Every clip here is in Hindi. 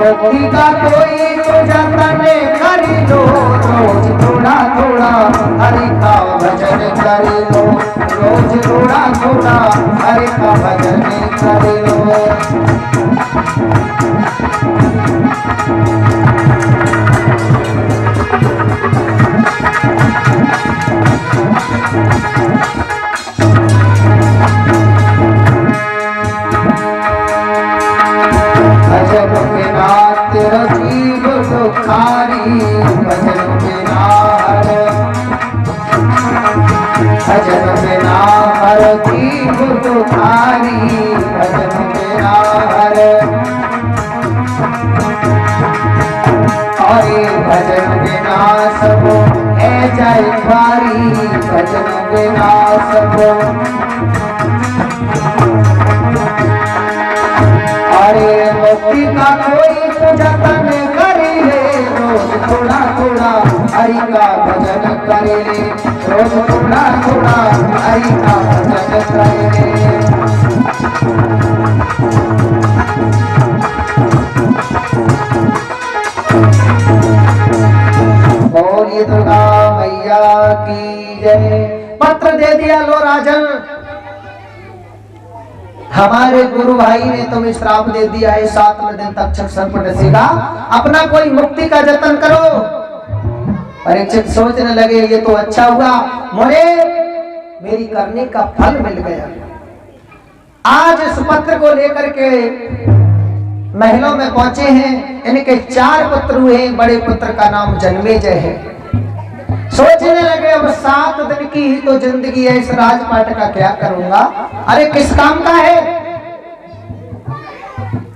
मुक्ति का कोई तो जतन करी लो, रोज थोड़ा थोड़ा हरि का भजन करी लो, रोज थोड़ा थोड़ा हरि का भजन करी लो। भजन बिना तेरा जीव दुखारी, भजन बिना भजन बिना हर जीव दुखारी, भजन बिना अरे भजन बिना सब है जाए भारी, भजन बिना सब अरे मुक्ति का कोई तो जतन करे ले, रोज थोड़ा थोड़ा हरि का भजन करे ले, रोज थोड़ा थोड़ा हरि का भजन करे ले। बोलिए दुर्गा मैया की जय। पत्र दे दिया लो राजन, हमारे गुरु भाई ने तुम्हें श्राप दे दिया है, 7वें दिन तक सर्प डसेगा, अपना कोई मुक्ति का जतन करो। परीक्षित सोचने लगे ये तो अच्छा हुआ, मुझे मेरी करने का फल मिल गया। आज इस पत्र को लेकर के महलों में पहुंचे हैं, इनके 4 पुत्र हुए, बड़े पुत्र का नाम जन्मेजय है। सोचने लगे अब 7 दिन की ही तो जिंदगी है, इस राजपाट का क्या करूंगा। अरे किस काम का है।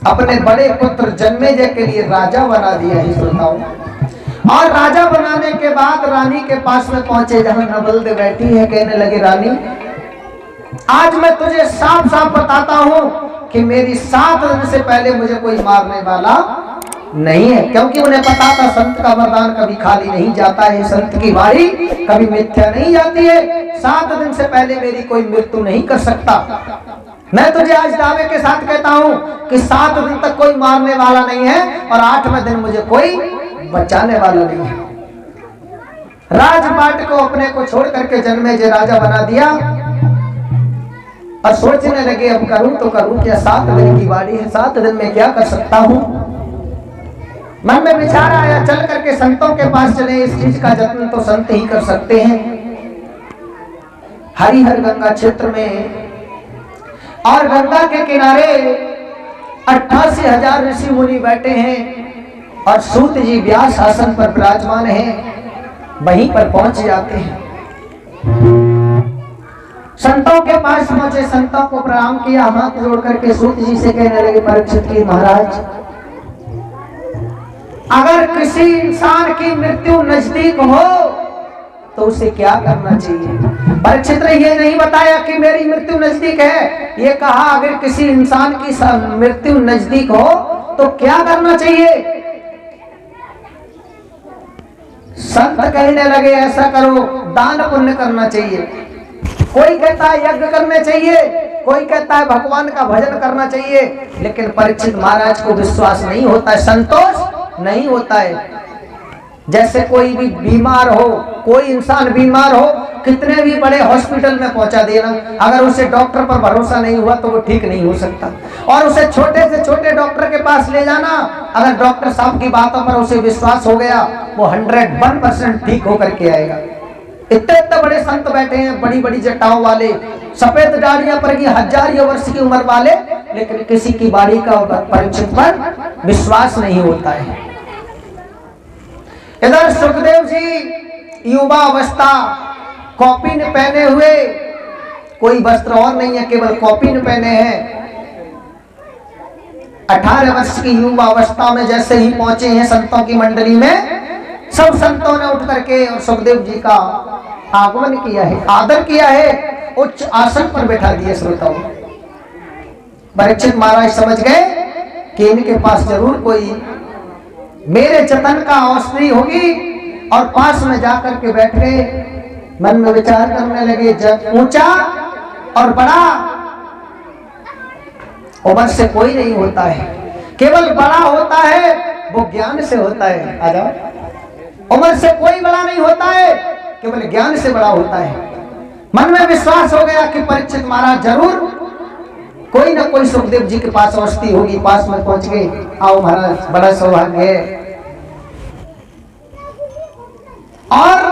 अपने बड़े पुत्र जन्मेजय के लिए राजा बना दिया है श्रोताओं। और राजा बनाने के बाद रानी के पास में पहुंचे, जहां नवलदे बैठी है। कहने लगे रानी आज मैं तुझे साफ साफ बताता हूं कि मेरी 7 दिन से पहले मुझे कोई मारने वाला नहीं है, क्योंकि उन्हें पता था संत का वरदान कभी खाली नहीं जाता है, संत की वाणी कभी मिथ्या नहीं जाती है। 7 दिन से पहले मेरी कोई मृत्यु नहीं कर सकता। मैं तुझे आज दावे के साथ कहता हूं कि 7 दिन तक कोई मारने वाला नहीं है, और 8वें दिन मुझे कोई बचाने वाला नहीं है। राजपाट को अपने को छोड़ करके जन्मेजय राजा बना दिया, और सोचने लगे अब करूं तो करूं क्या, 7 दिन की वाणी है, 7 दिन में क्या कर सकता हूं। मन में विचार आया चल करके संतों के पास चले, इस चीज का जतन तो संत ही कर सकते हैं। हरिहर गंगा क्षेत्र में और गंगा के किनारे 88,000 ऋषि मुनि बैठे हैं, और सूत जी व्यास आसन पर विराजमान हैं। वहीं पर पहुंच जाते हैं, संतों के पास पहुंचे, संतों को प्रणाम किया, हाथ जोड़ करके सूत जी से कहने लगे परीक्षित की महाराज, अगर किसी इंसान की मृत्यु नजदीक हो तो उसे क्या करना चाहिए। परीक्षित ने ये नहीं बताया कि मेरी मृत्यु नजदीक है, ये कहा अगर किसी इंसान की मृत्यु नजदीक हो तो क्या करना चाहिए। संत कहने लगे ऐसा करो, दान पुण्य करना चाहिए। कोई कहता है यज्ञ करने चाहिए, कोई कहता है भगवान का भजन करना चाहिए, लेकिन परीक्षित महाराज को विश्वास नहीं होता है, संतोष नहीं होता है। जैसे कोई भी बीमार हो, कोई इंसान बीमार हो, कितने भी बड़े हॉस्पिटल में पहुंचा देना, अगर उसे डॉक्टर पर भरोसा नहीं हुआ तो वो ठीक नहीं हो सकता। और उसे छोटे से छोटे डॉक्टर के पास ले जाना, अगर डॉक्टर साहब की बातों पर उसे विश्वास हो गया, वो 101% ठीक होकर के आएगा। इतने इतने बड़े संत बैठे हैं, बड़ी बड़ी जटाओं वाले, सफेद दाढ़ियां पर की 1000 वर्ष की उम्र वाले, लेकिन किसी की बाड़ी का परीक्षित पर विश्वास नहीं होता है। इधर सुखदेव जी युवा अवस्था, कॉपी ने पहने हुए, कोई वस्त्र और नहीं है, केवल कॉपी ने पहने हैं। 18 वर्ष की युवा अवस्था में जैसे ही पहुंचे हैं संतों की मंडली में, सब संतों ने उठ करके और सुखदेव जी का आगमन किया है, आदर किया है, उच्च आसन पर बैठा दिया। श्रोताओं, परीक्षित महाराज समझ गए कि इनके पास जरूर कोई मेरे जतन का औषधि होगी, और पास में जाकर के बैठ गए। मन में विचार करने लगे, जब ऊंचा और बड़ा उम्र से कोई नहीं होता है, केवल बड़ा होता है वो ज्ञान से होता है। आ जाओ। उम्र से कोई बड़ा नहीं होता है, केवल ज्ञान से बड़ा होता है। मन में विश्वास हो गया कि परीक्षित महाराज जरूर कोई ना कोई सुखदेव जी के पास औषधि होगी, पास में पहुंच गए। आओ महाराज, बड़ा सौभाग्य है। और